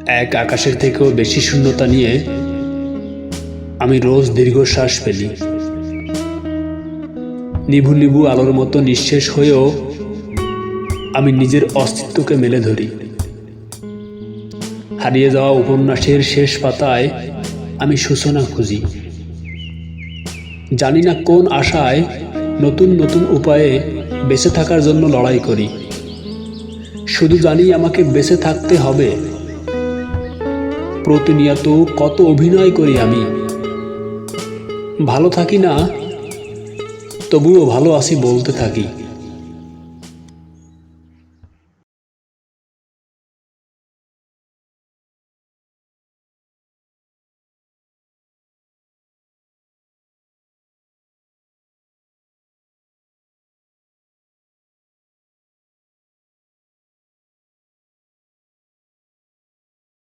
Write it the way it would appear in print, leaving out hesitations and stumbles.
এক আকাশের থেকেও বেশি শূন্যতা নিয়ে আমি রোজ দীর্ঘশ্বাস ফেলি। নিভু নিভু আলোর মতো নিঃশেষ হয়েও আমি নিজের অস্তিত্বকে মেলে ধরি। হারিয়ে যাওয়া উপন্যাসের শেষ পাতায় আমি সূচনা খুঁজি। জানি না কোন আশায় নতুন নতুন উপায়ে বেঁচে থাকার জন্য লড়াই করি। শুধু জানি আমাকে বেঁচে থাকতে হবে। প্রতিনিয়ত কত অভিনয় করি আমি। ভালো থাকি না, তবুও ভালো আছি বলতে থাকি।